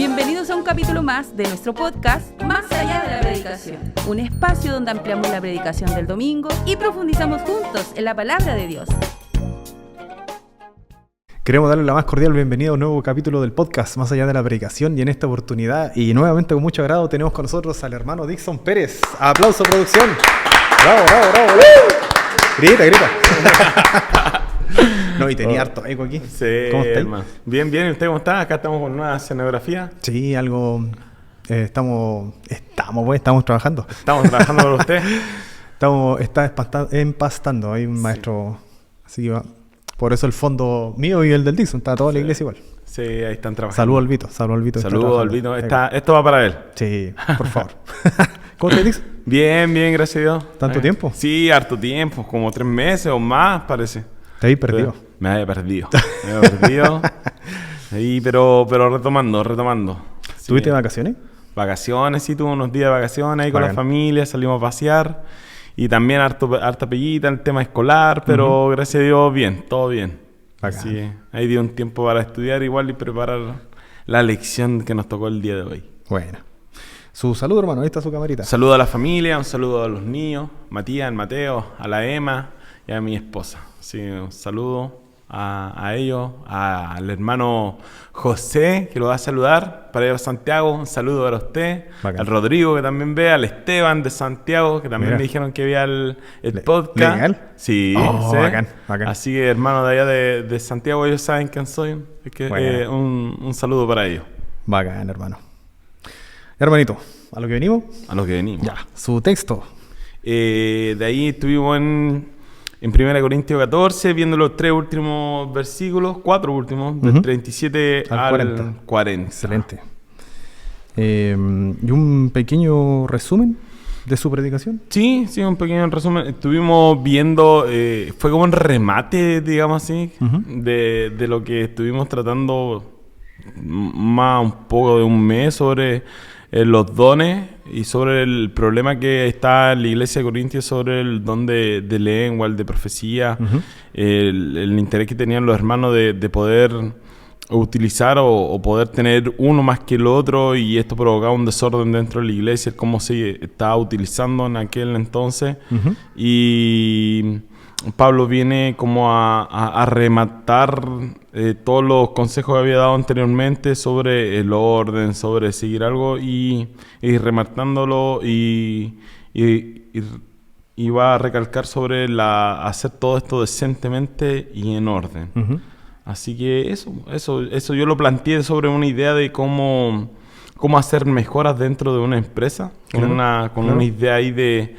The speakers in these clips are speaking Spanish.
Bienvenidos a un capítulo más de nuestro podcast Más allá de la predicación, un espacio donde ampliamos la predicación del domingo y profundizamos juntos en la palabra de Dios. Queremos darle la más cordial bienvenida a un nuevo capítulo del podcast Más allá de la predicación, y en esta oportunidad y nuevamente con mucho agrado tenemos con nosotros al hermano Dixon Pérez. ¡Aplauso, producción! ¡Bravo, bravo, bravo! ¡Grita, grita! No, y tenía harto eco aquí. Sí, ¿Cómo está? hermano. Bien, bien. ¿Y usted cómo está? Acá estamos con nueva escenografía. Sí, algo... Estamos trabajando. Estamos trabajando con usted. Está empastando. Hay un maestro... Así que va. Por eso el fondo mío y el del Dixon. Está toda la iglesia igual. Sí, ahí están trabajando. Saludos al Vito. Saludos al Vito. Esto va para él. Sí, por favor. ¿Cómo te Dixon? Bien, bien, gracias a Dios. ¿Tanto tiempo? Sí, harto tiempo. Como 3 meses o más, parece. Te habéis perdido. Me había perdido. Sí, pero retomando. Sí. ¿Tuviste vacaciones? Vacaciones, sí, tuve unos días de vacaciones ahí con la familia, salimos a pasear. Y también harta pellita en el tema escolar, pero gracias a Dios, bien, todo bien. Así, ahí dio un tiempo para estudiar igual y preparar la lección que nos tocó el día de hoy. Bueno. Su saludo, hermano, ahí está su camarita. Saludo a la familia, un saludo a los niños, Matías, Mateo, a la Emma y a mi esposa. Sí, un saludo a ellos, al hermano José, que lo va a saludar, para ir a Santiago, un saludo para usted, bacán. Al Rodrigo, que también ve, al Esteban de Santiago, que también me dijeron que veía el podcast. ¿Legal? Sí, sí. Bacán. Así que, hermano de allá de Santiago, ellos saben quién soy. Es que, un saludo para ellos. Bacán, hermano. Hermanito, ¿a lo que venimos? A los que venimos. Ya, su texto. De ahí estuvimos en 1 Corintios 14, viendo los 4 últimos, del 37 al 40. Excelente. ¿Y un pequeño resumen de su predicación? Sí, un pequeño resumen. Estuvimos viendo, fue como un remate, digamos así, de lo que estuvimos tratando más un poco de un mes sobre los dones y sobre el problema que está en la iglesia de Corintios sobre el don de lengua, el de profecía, el interés que tenían los hermanos de poder utilizar o poder tener uno más que el otro, y esto provocaba un desorden dentro de la iglesia, cómo se estaba utilizando en aquel entonces. Y Pablo viene como a rematar todos los consejos que había dado anteriormente sobre el orden, sobre seguir algo, y rematándolo y va a recalcar sobre hacer todo esto decentemente y en orden. Así que eso yo lo planteé sobre una idea de cómo hacer mejoras dentro de una empresa, con una idea ahí de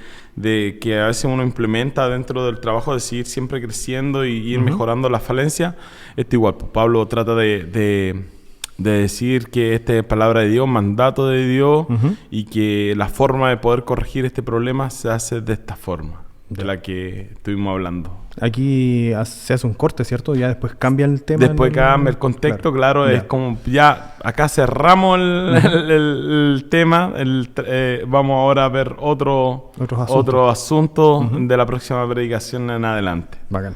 que a veces uno implementa dentro del trabajo de seguir siempre creciendo y ir mejorando las falencias. Esto igual, pues Pablo trata de decir que esta es palabra de Dios, mandato de Dios, y que la forma de poder corregir este problema se hace de esta forma, de la que estuvimos hablando. Aquí se hace un corte, ¿cierto? Ya después cambia el tema. Después cambia el contexto, claro, es como ya acá cerramos el tema, vamos ahora a ver otro asunto de la próxima predicación en adelante. Bacán.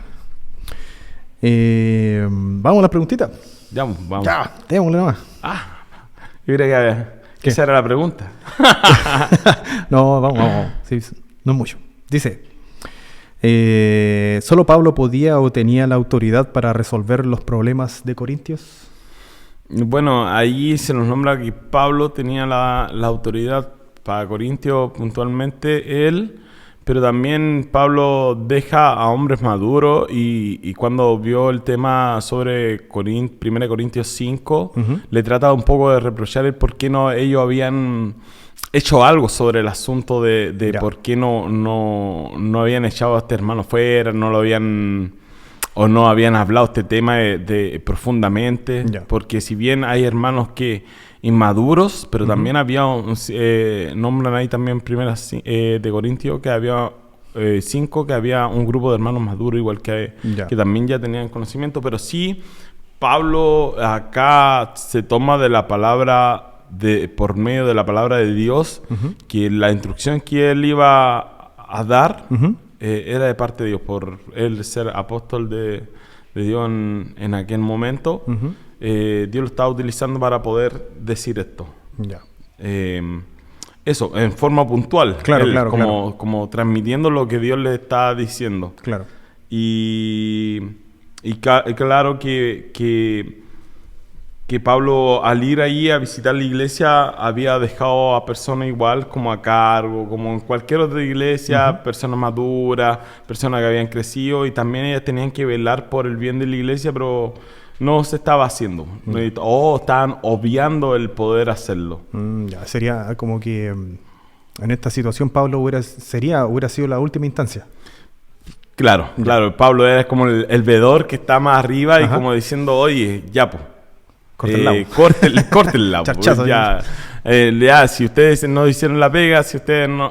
Vamos a las preguntitas. Ya, vamos. Ya, démosle nomás. Yo creo que esa era la pregunta. No, vamos. Sí, no es mucho. Dice... ¿solo Pablo podía o tenía la autoridad para resolver los problemas de Corintios? Bueno, ahí se nos nombra que Pablo tenía la autoridad para Corintios puntualmente él, pero también Pablo deja a hombres maduros y cuando vio el tema sobre 1 Corintios 5, le trata un poco de reprochar el por qué no ellos habían hecho algo sobre el asunto de por qué no habían echado a este hermano fuera, no habían hablado este tema de profundamente, porque si bien hay hermanos que inmaduros, pero también había nombran ahí también de Corintios que había 5, que había un grupo de hermanos maduros igual que también ya tenían conocimiento, pero sí Pablo acá se toma de la palabra por medio de la palabra de Dios, que la instrucción que él iba a dar era de parte de Dios, por él ser apóstol de Dios en aquel momento. Dios lo estaba utilizando para poder decir esto. Ya. Eso, en forma puntual. Claro, él, claro. como transmitiendo lo que Dios le está diciendo. Claro. Y claro que Pablo, al ir ahí a visitar la iglesia, había dejado a personas igual como a cargo, como en cualquier otra iglesia, personas maduras, personas que habían crecido, y también ellas tenían que velar por el bien de la iglesia, pero no se estaba haciendo. O estaban obviando el poder hacerlo. Ya, sería como que en esta situación Pablo hubiera sido la última instancia. Claro, claro. Pablo era como el vedor que está más arriba. Ajá. Y como diciendo, oye, ya, pues. Córtenla. Ya, si ustedes no hicieron la pega, si ustedes no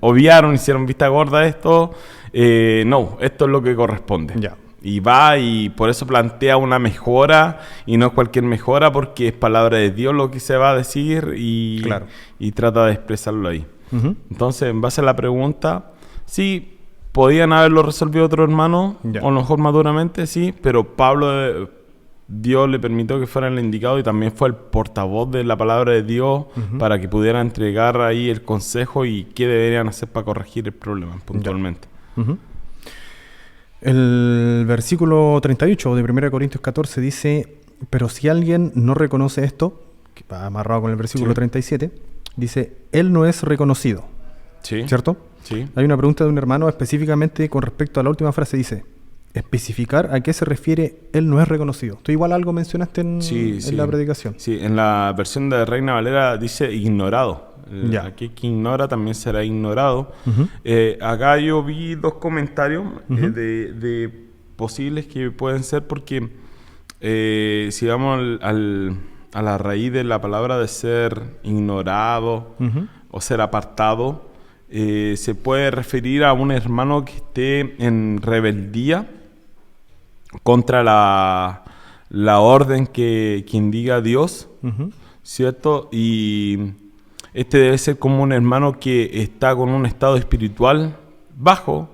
obviaron, hicieron vista gorda a esto, no, esto es lo que corresponde. Ya. Y va, y por eso plantea una mejora, y no cualquier mejora, porque es palabra de Dios lo que se va a decir, y trata de expresarlo ahí. Entonces, en base a la pregunta, sí, podían haberlo resolvido otros hermanos, o a lo mejor maduramente, sí, pero Pablo, Dios le permitió que fuera el indicado, y también fue el portavoz de la palabra de Dios para que pudiera entregar ahí el consejo y qué deberían hacer para corregir el problema puntualmente. El versículo 38 de 1 Corintios 14 dice: pero si alguien no reconoce esto, que va amarrado con el versículo 37, dice: él no es reconocido. ¿Cierto? Sí. Hay una pregunta de un hermano específicamente con respecto a la última frase, dice: especificar a qué se refiere él no es reconocido. Tú igual algo mencionaste en la predicación. Sí, en la versión de Reina Valera dice ignorado. Aquel que ignora también será ignorado. Acá yo vi dos comentarios de posibles que pueden ser, porque si vamos a la raíz de la palabra de ser ignorado o ser apartado, se puede referir a un hermano que esté en rebeldía contra la orden que indica Dios, ¿cierto? Y este debe ser como un hermano que está con un estado espiritual bajo,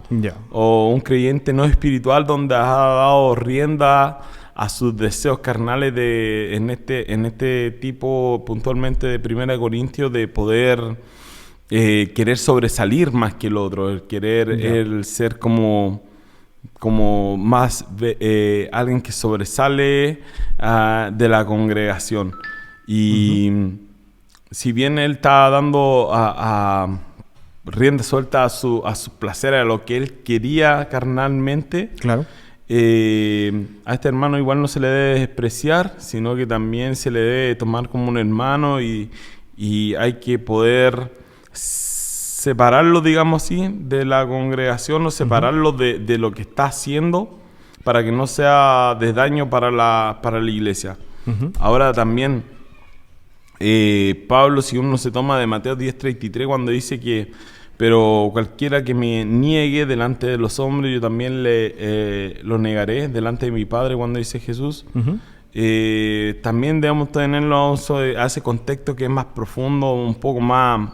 o un creyente no espiritual donde ha dado rienda a sus deseos carnales en este tipo puntualmente de 1 Corintios, de poder querer sobresalir más que el otro, el querer el ser como más alguien que sobresale de la congregación. Y si bien él está dando a rienda suelta a sus placeres, a lo que él quería carnalmente, claro, a este hermano igual no se le debe despreciar, sino que también se le debe tomar como un hermano, y hay que poder separarlo, digamos así, de la congregación, o separarlo de lo que está haciendo, para que no sea de daño para la iglesia. Ahora también Pablo, si uno se toma de Mateo 10:33, cuando dice que pero cualquiera que me niegue delante de los hombres, yo también lo negaré delante de mi Padre, cuando dice Jesús. También debemos tenerlo a ese contexto que es más profundo, un poco más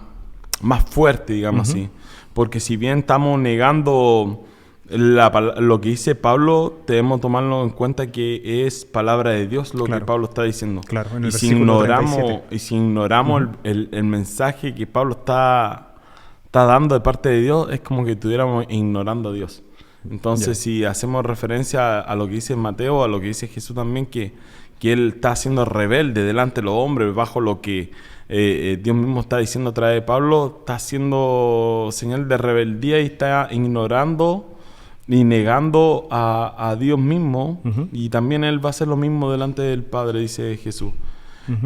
fuerte, digamos así. Porque si bien estamos negando lo que dice Pablo, debemos tomarlo en cuenta que es palabra de Dios lo que Pablo está diciendo. Claro, en el si ignoramos el mensaje que Pablo está dando de parte de Dios, es como que estuviéramos ignorando a Dios. Entonces, si hacemos referencia a lo que dice Mateo, a lo que dice Jesús también, que él está siendo rebelde delante de los hombres, bajo lo que Dios mismo está diciendo a través de Pablo, está haciendo señal de rebeldía y está ignorando y negando a Dios mismo, y también él va a hacer lo mismo delante del Padre, dice Jesús.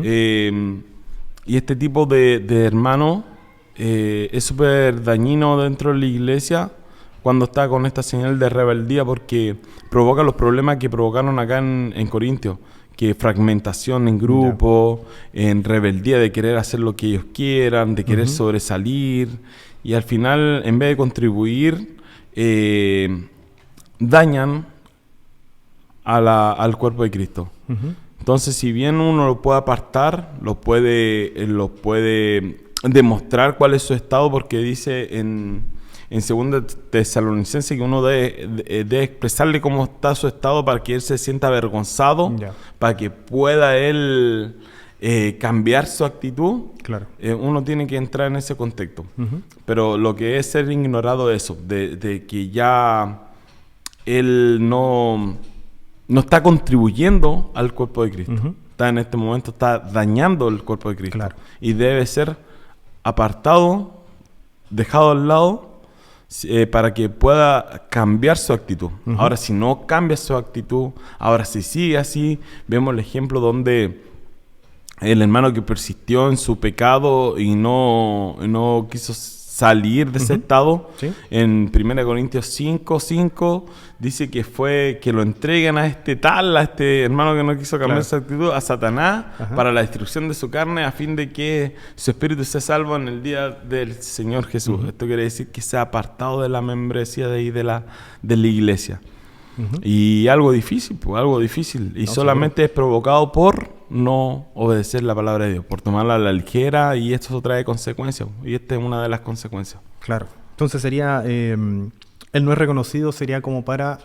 Y este tipo de hermano es súper dañino dentro de la iglesia cuando está con esta señal de rebeldía, porque provoca los problemas que provocaron acá en Corintios, que fragmentación en grupo, en rebeldía de querer hacer lo que ellos quieran, de querer sobresalir, y al final, en vez de contribuir, dañan al cuerpo de Cristo. Entonces, si bien uno lo puede apartar, lo puede demostrar cuál es su estado, porque dice en en 2 Tesalonicenses que uno debe expresarle cómo está su estado para que él se sienta avergonzado, para que pueda él cambiar su actitud. Claro. Uno tiene que entrar en ese contexto. Pero lo que es ser ignorado es eso, de que ya él no está contribuyendo al cuerpo de Cristo. Está en este momento, está dañando el cuerpo de Cristo. Claro. Y debe ser apartado, dejado al lado, para que pueda cambiar su actitud. Ahora, si no cambia su actitud, ahora si sigue así, vemos el ejemplo donde el hermano que persistió en su pecado y no quiso salir de ese estado, ¿sí? En 1 Corintios 5 dice que lo entregan a este hermano que no quiso cambiar su actitud, a Satanás, para la destrucción de su carne, a fin de que su espíritu sea salvo en el día del Señor Jesús. Esto quiere decir que sea apartado de la membresía de la iglesia. Y algo difícil. Y solamente es provocado por no obedecer la palabra de Dios, por tomarla a la ligera, y esto trae consecuencias. Y esta es una de las consecuencias. Claro. Entonces sería, él no es reconocido, sería como para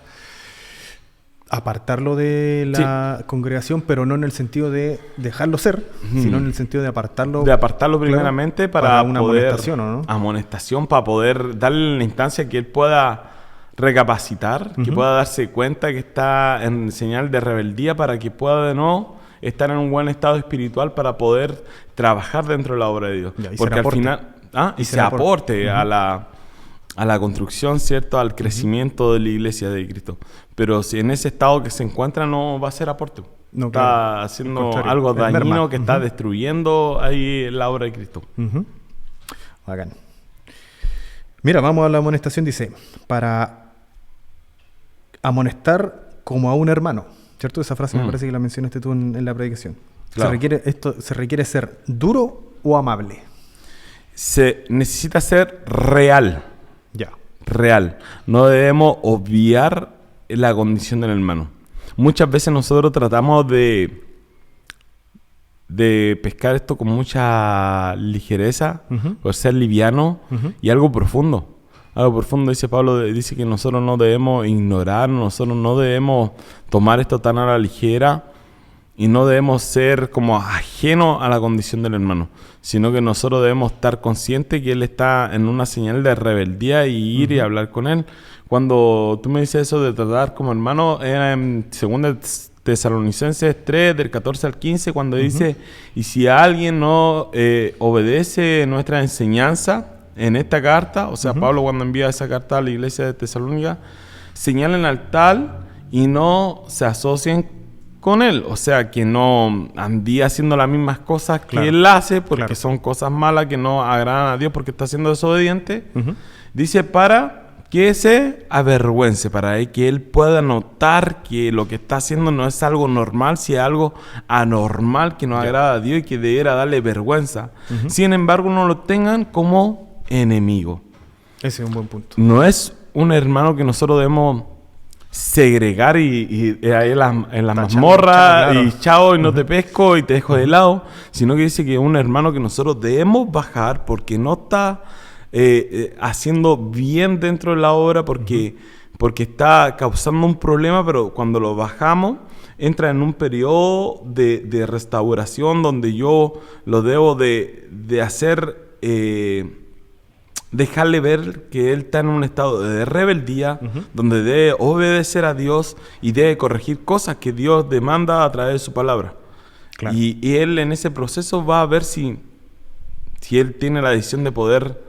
apartarlo de la congregación, pero no en el sentido de dejarlo ser, sino en el sentido de apartarlo. De apartarlo primeramente para una amonestación, ¿o no? Amonestación, para poder darle la instancia que él pueda recapacitar, que pueda darse cuenta que está en señal de rebeldía, para que pueda de nuevo estar en un buen estado espiritual para poder trabajar dentro de la obra de Dios. Porque al final se aporte a la construcción, ¿cierto? Al crecimiento de la iglesia de Cristo. Pero si en ese estado que se encuentra no va a ser aporte. No, está haciendo algo dañino, que está destruyendo ahí la obra de Cristo. Bacán. Mira, vamos a la amonestación. Dice, para amonestar como a un hermano, ¿cierto? Esa frase me parece que la mencionaste tú en la predicación. Claro. ¿Se requiere ser duro o amable? Se necesita ser real. Ya. Real. No debemos obviar la condición del hermano. Muchas veces nosotros tratamos de pescar esto con mucha ligereza, por ser liviano, y algo profundo. Algo profundo, dice Pablo, dice que nosotros no debemos ignorar, nosotros no debemos tomar esto tan a la ligera, y no debemos ser como ajenos a la condición del hermano, sino que nosotros debemos estar conscientes que él está en una señal de rebeldía y ir y hablar con él. Cuando tú me dices eso de tratar como hermano, era en 2 Tesalonicenses 3, del 14 al 15, cuando dice, y si alguien no obedece nuestra enseñanza en esta carta, o sea, Pablo cuando envía esa carta a la iglesia de Tesalónica, señalen al tal y no se asocien con él, o sea, que no andía haciendo las mismas cosas que él hace, porque son cosas malas que no agradan a Dios, porque está siendo desobediente. Dice, para que se avergüence, para que él pueda notar que lo que está haciendo no es algo normal, si es algo anormal que no agrada a Dios y que debiera darle vergüenza. Sin embargo, no lo tengan como enemigo. Ese es un buen punto. No es un hermano que nosotros debemos segregar y ahí en la mazmorra, y chao, y no te pesco y te dejo de lado, sino que dice que es un hermano que nosotros debemos bajar porque no está haciendo bien dentro de la obra, porque está causando un problema, pero cuando lo bajamos entra en un periodo de restauración donde yo lo debo de hacer, dejarle ver que él está en un estado de rebeldía, donde debe obedecer a Dios y debe corregir cosas que Dios demanda a través de su palabra. Claro. Y él en ese proceso va a ver si él tiene la decisión de poder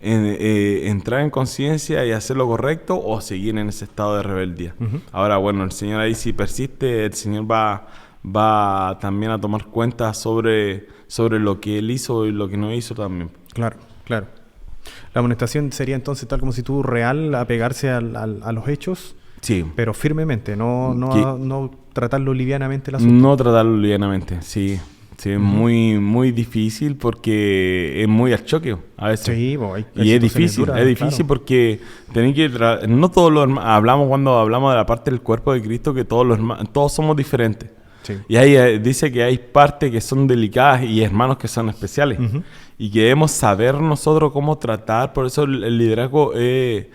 entrar en conciencia y hacer lo correcto, o seguir en ese estado de rebeldía. Ahora, bueno, el Señor ahí, si persiste, el Señor va también a tomar cuenta sobre lo que él hizo y lo que no hizo también. Claro. La amonestación sería entonces tal como si tú real, apegarse a los hechos, sí, pero firmemente, no tratarlo livianamente el asunto. No tratarlo livianamente, sí. Sí, es muy difícil porque es muy al choque a veces. Sí, y es difícil, claro. Porque tenés que no todos los hermanos, cuando hablamos de la parte del cuerpo de Cristo, que todos somos diferentes. Sí. Y ahí dice que hay partes que son delicadas y hermanos que son especiales. Y que debemos saber nosotros cómo tratar. Por eso el liderazgo es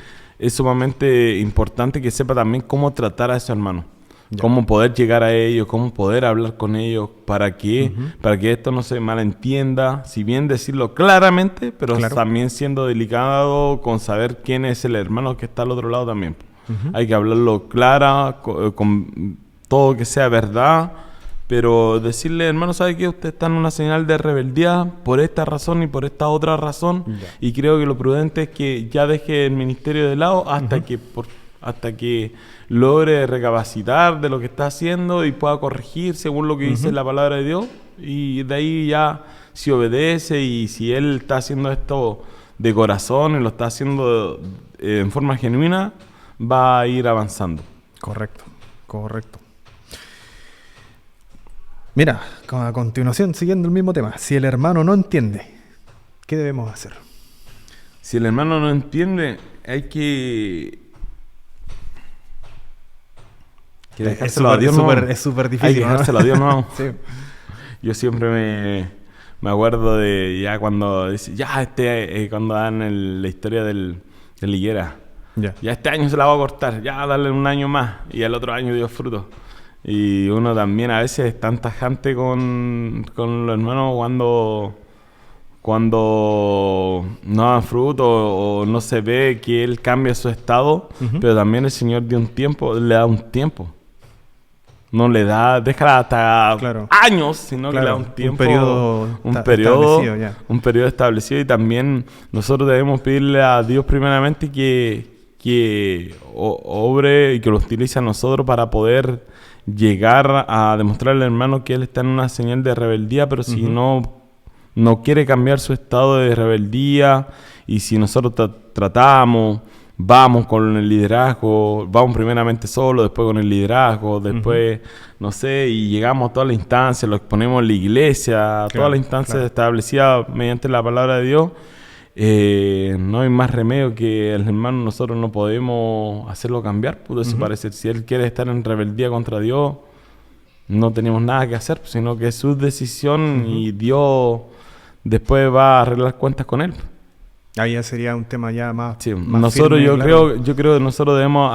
sumamente importante que sepa también cómo tratar a esos hermanos. Ya. Cómo poder llegar a ellos, cómo poder hablar con ellos, para que esto no se malentienda, si bien decirlo claramente, pero también siendo delicado con saber quién es el hermano que está al otro lado también. Hay que hablarlo con todo que sea verdad, pero decirle, hermano, ¿sabe qué? Usted está en una señal de rebeldía por esta razón y por esta otra razón, y creo que lo prudente es que ya deje el ministerio de lado hasta que logre recapacitar de lo que está haciendo y pueda corregir según lo que dice la palabra de Dios, y de ahí ya si obedece y si él está haciendo esto de corazón y lo está haciendo en forma genuina, va a ir avanzando. Correcto. Mira, a continuación, siguiendo el mismo tema, si el hermano no entiende, ¿qué debemos hacer? Si el hermano no entiende, hay que dejárselo a Dios. Es súper difícil. Hay que dejárselo a Dios, ¿no? Sí. Yo siempre me acuerdo de ya cuando dice, cuando dan la historia del higuera. Ya este año se la va a cortar, ya darle un año más y el otro año dio fruto. Y uno también a veces es tan tajante con los hermanos cuando no dan fruto o no se ve que él cambia su estado, pero también el Señor le da un tiempo. No le da, déjala hasta años, sino que le da un tiempo, un periodo establecido. Y también nosotros debemos pedirle a Dios primeramente que obre y que lo utilice a nosotros para poder llegar a demostrarle al hermano que él está en una señal de rebeldía, pero si no quiere cambiar su estado de rebeldía, y si nosotros tratamos, vamos con el liderazgo, vamos primeramente solo, después con el liderazgo, después, no sé, y llegamos a todas las instancias, lo exponemos en la iglesia, todas las instancias establecidas mediante la palabra de Dios, no hay más remedio que el hermano nosotros no podemos hacerlo cambiar. Pudo eso parecer, si él quiere estar en rebeldía contra Dios, no tenemos nada que hacer, sino que es su decisión y Dios después va a arreglar cuentas con él. Ahí ya sería un tema ya más, más nosotros firme, yo creo que nosotros debemos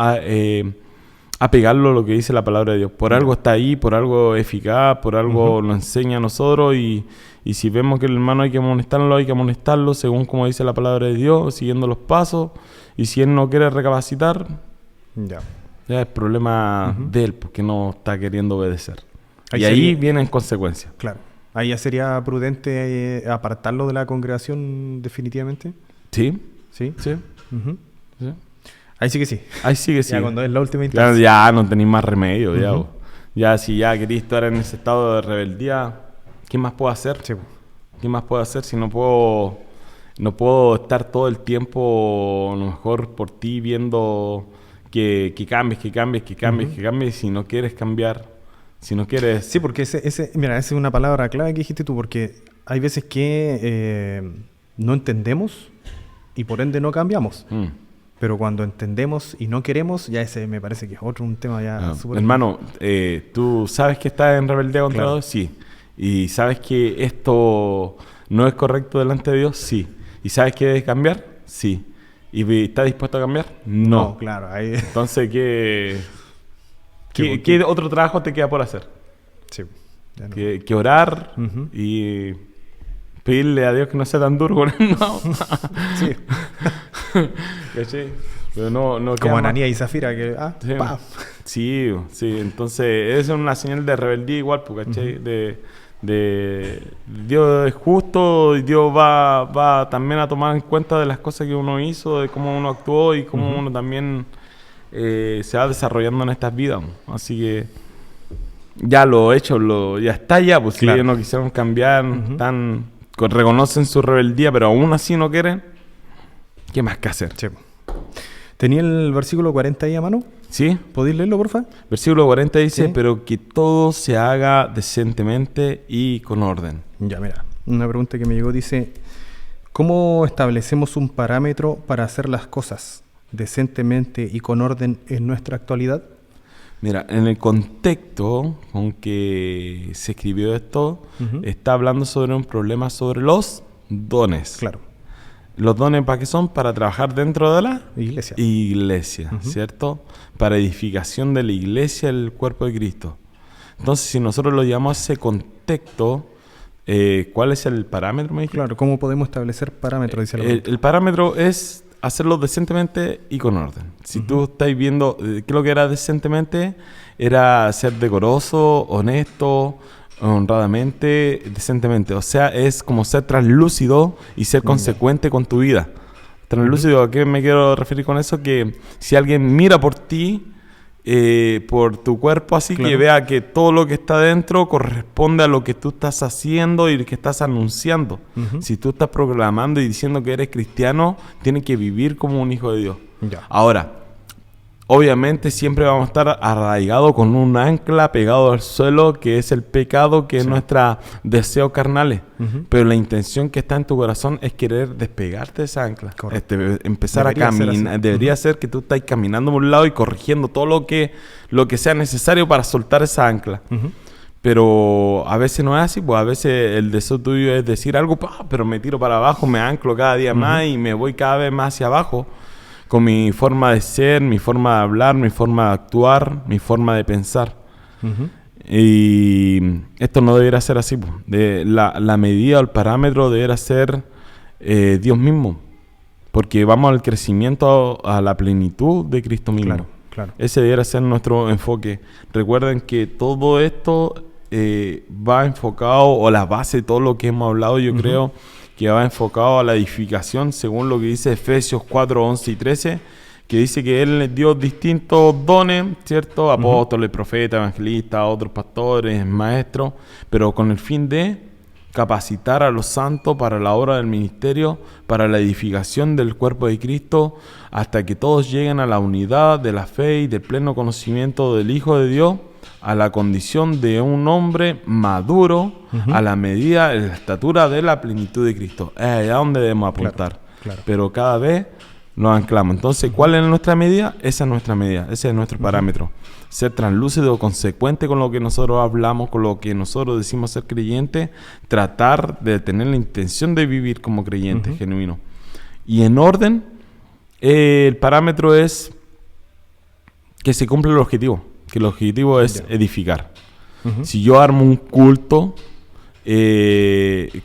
apegarlo a lo que dice la palabra de Dios. Por algo está ahí, por algo es eficaz, por algo nos enseña a nosotros, y si vemos que el hermano hay que amonestarlo según como dice la palabra de Dios, siguiendo los pasos, y si él no quiere recapacitar, ya es problema de él, porque no está queriendo obedecer. Ahí vienen consecuencias. Claro. Ahí ya sería prudente apartarlo de la congregación definitivamente. Sí. Sí. Sí. Ahí sí que sí. Ya cuando es la última instancia. Ya no tenéis más remedio. Ya si ya queréis estar en ese estado de rebeldía, ¿qué más puedo hacer? Sí. ¿Qué más puedo hacer si no puedo estar todo el tiempo, a lo mejor por ti, viendo que cambies, si no quieres cambiar, si no quieres... Sí, porque esa es una palabra clave que dijiste tú, porque hay veces que no entendemos y por ende no cambiamos. Pero cuando entendemos y no queremos, ya ese me parece que es un tema ya súper... Hermano, ¿tú sabes que estás en rebeldía contra Dios? Sí. ¿Y sabes que esto no es correcto delante de Dios? Sí. ¿Y sabes que debes cambiar? Sí. ¿Y estás dispuesto a cambiar? No. Claro. Entonces, ¿qué otro trabajo te queda por hacer? Sí. Que orar y pedirle a Dios que no sea tan duro con él. No. Sí. Pero no como Ananías y Zafira, que... Sí. Entonces, esa es una señal de rebeldía igual, ¿cachai? Dios es justo y Dios va también a tomar en cuenta de las cosas que uno hizo, de cómo uno actuó y cómo uno también se va desarrollando en estas vidas. Así que ya lo hecho, ya está ya, pues si ellos no quisieron cambiar, reconocen su rebeldía, pero aún así no quieren, ¿qué más que hacer? Sí. ¿Tenía el versículo 40 ahí a mano? ¿Sí? ¿Podéis leerlo, porfa? Versículo 40 dice, pero que todo se haga decentemente y con orden. Ya, mira, una pregunta que me llegó dice, ¿cómo establecemos un parámetro para hacer las cosas decentemente y con orden en nuestra actualidad? Mira, en el contexto con que se escribió esto, está hablando sobre un problema sobre los dones. Claro. ¿Los dones para qué son? Para trabajar dentro de la iglesia, ¿cierto? Para edificación de la iglesia, el cuerpo de Cristo. Entonces, si nosotros lo llevamos a ese contexto, ¿cuál es el parámetro? Claro, ¿cómo podemos establecer parámetros? Dice El parámetro es hacerlo decentemente y con orden. Si tú estás viendo, ¿qué es lo que era decentemente? Era ser decoroso, honesto, honradamente, decentemente. O sea, es como ser translúcido y ser consecuente con tu vida. Translúcido, ¿a qué me quiero referir con eso? Que si alguien mira por ti, por tu cuerpo, así que vea que todo lo que está dentro corresponde a lo que tú estás haciendo y que estás anunciando. Si tú estás proclamando y diciendo que eres cristiano, tienes que vivir como un hijo de Dios. Ahora, obviamente siempre vamos a estar arraigados con un ancla pegado al suelo, que es el pecado, que es nuestros deseos carnales. Pero la intención que está en tu corazón es querer despegarte de esa ancla. Empezar a caminar. Debería ser que tú estás caminando por un lado y corrigiendo todo lo que sea necesario para soltar esa ancla. Pero a veces no es así, pues a veces el deseo tuyo es decir algo, pero me tiro para abajo, me anclo cada día más y me voy cada vez más hacia abajo. Con mi forma de ser, mi forma de hablar, mi forma de actuar, mi forma de pensar. Y esto no debería ser así. La medida o el parámetro debería ser Dios mismo. Porque vamos al crecimiento, a la plenitud de Cristo mismo. Claro. Ese debería ser nuestro enfoque. Recuerden que todo esto va enfocado, o la base de todo lo que hemos hablado, yo creo, que va enfocado a la edificación, según lo que dice Efesios 4, 11 y 13, que dice que Él les dio distintos dones, ¿cierto? Apóstoles, profetas, evangelistas, otros pastores, maestros, pero con el fin de capacitar a los santos para la obra del ministerio, para la edificación del cuerpo de Cristo, hasta que todos lleguen a la unidad de la fe y del pleno conocimiento del Hijo de Dios, a la condición de un hombre maduro, a la medida de la estatura de la plenitud de Cristo. Es allá donde debemos apuntar. Claro. Pero cada vez nos anclamos. Entonces, ¿cuál es nuestra medida? Esa es nuestra medida, ese es nuestro parámetro. Ser translúcido, consecuente con lo que nosotros hablamos, con lo que nosotros decimos ser creyentes, tratar de tener la intención de vivir como creyentes genuinos. Y en orden, el parámetro es que se cumpla el objetivo. Que el objetivo es edificar. Si yo armo un culto,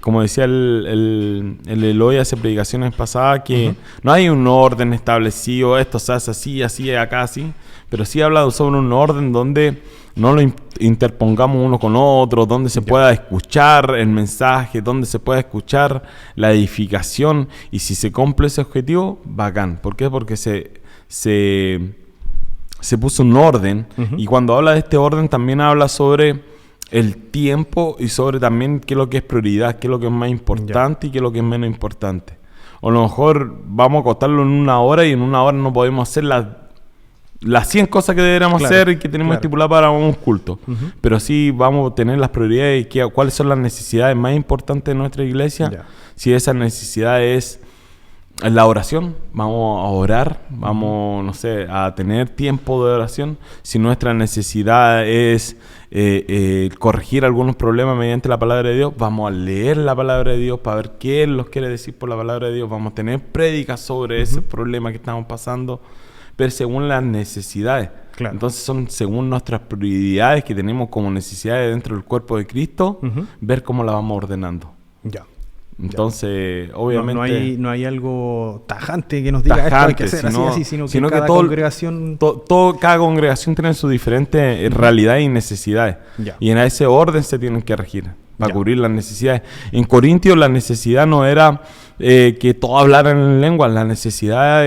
como decía el Eloy hace predicaciones pasadas, que no hay un orden establecido, esto se hace así, así, acá, así, pero sí ha hablado sobre un orden donde no lo interpongamos uno con otro, donde se pueda escuchar el mensaje, donde se pueda escuchar la edificación, y si se cumple ese objetivo, bacán. ¿Por qué? Porque se puso un orden, y cuando habla de este orden también habla sobre el tiempo y sobre también qué es lo que es prioridad, qué es lo que es más importante y qué es lo que es menos importante. O a lo mejor vamos a acostarlo en una hora y en una hora no podemos hacer las 100 cosas que deberíamos hacer y que tenemos estipuladas para un culto. Pero sí vamos a tener las prioridades y cuáles son las necesidades más importantes de nuestra iglesia. Si esa necesidad es la oración, vamos a orar, vamos, no sé, a tener tiempo de oración. Si nuestra necesidad es corregir algunos problemas mediante la palabra de Dios, vamos a leer la palabra de Dios para ver qué Él nos quiere decir por la palabra de Dios. Vamos a tener prédicas sobre ese problema que estamos pasando, pero según las necesidades. Entonces son según nuestras prioridades que tenemos como necesidades dentro del cuerpo de Cristo, ver cómo la vamos ordenando. Entonces, obviamente... No hay algo tajante que nos diga esto hay que hacer así, sino que cada congregación... Cada congregación tiene su diferente realidad y necesidades. Y en ese orden se tienen que regir para cubrir las necesidades. En Corintios la necesidad no era que todos hablaran en lengua. La necesidad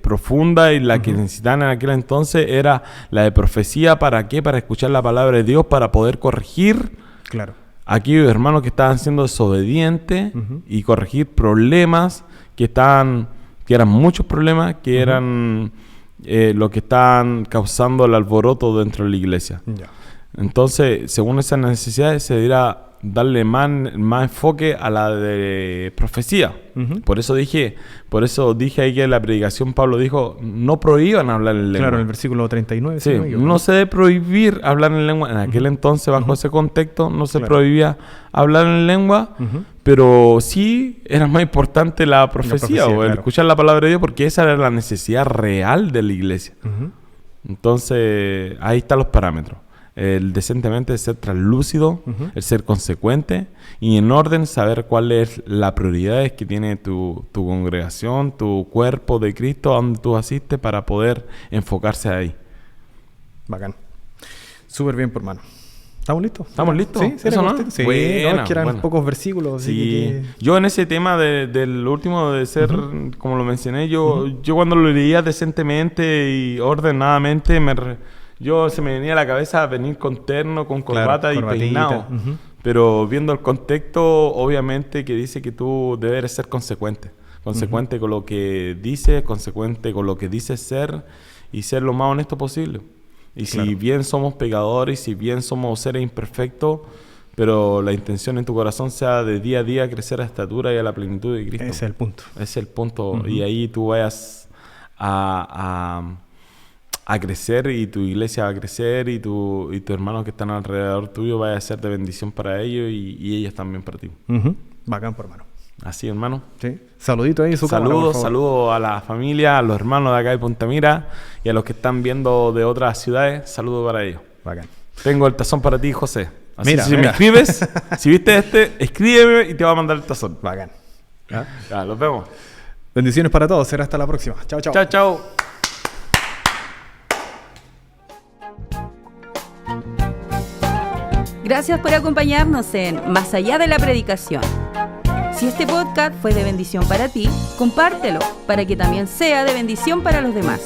profunda y la que necesitaban en aquel entonces era la de profecía. ¿Para qué? Para escuchar la palabra de Dios, para poder corregir aquellos hermanos que estaban siendo desobedientes y corregir problemas que eran muchos problemas, que eran lo que estaban causando el alboroto dentro de la iglesia. Entonces, según esas necesidades, se dirá darle más enfoque a la de profecía. Ujú. Por eso dije ahí que en la predicación Pablo dijo, no prohíban hablar en lengua. Claro, en el versículo 39. Sí, si no me equivoco. no se debe prohibir hablar en lengua. En aquel entonces, bajo ese contexto, no se Claro. prohibía hablar en lengua, Ujú. pero sí era más importante la profecía o el claro. escuchar la palabra de Dios, porque esa era la necesidad real de la iglesia. Ujú. Entonces, ahí están los parámetros. El decentemente ser translúcido, Ujú. el ser consecuente y en orden saber cuál es la prioridad que tiene tu congregación, tu cuerpo de Cristo, a donde tú asistes para poder enfocarse ahí. Bacán. Súper bien, por hermano. ¿Estamos listos? ¿Estamos listos? Sí, sí, ¿Eso no? cortito. Sí, Buena, no, es que eran buena. pocos versículos. Así Sí, yo en ese tema del último de ser, como lo mencioné, yo cuando lo leía decentemente y ordenadamente, se me venía a la cabeza venir con terno, con corbata y corbatita. peinado. Ujú. Pero viendo el contexto, obviamente que dice que tú debes ser consecuente. Consecuente con lo que dices, consecuente con lo que dices ser y ser lo más honesto posible. Y Claro. si bien somos pecadores, si bien somos seres imperfectos, pero la intención en tu corazón sea de día a día crecer a estatura y a la plenitud de Cristo. Ese es el punto. Ese es el punto. Y ahí tú vayas a crecer y tu iglesia va a crecer y tus hermanos que están alrededor tuyo vaya a ser de bendición para ellos y ellas también para ti. Ujú. Bacán, por hermano. Así, hermano. Sí. Saludito ahí en su cámara, por favor. Saludos a la familia, a los hermanos de acá de Punta Mira y a los que están viendo de otras ciudades. Saludos para ellos. Bacán. Tengo el tazón para ti, José. Así Mira, que si me mira. escribes, si viste escríbeme y te va a mandar el tazón. Bacán. ¿Ah? Ya, los vemos. Bendiciones para todos. Será hasta la próxima. Chao, chao. Chao, chao. Gracias por acompañarnos en Más allá de la predicación. Si este podcast fue de bendición para ti, compártelo para que también sea de bendición para los demás.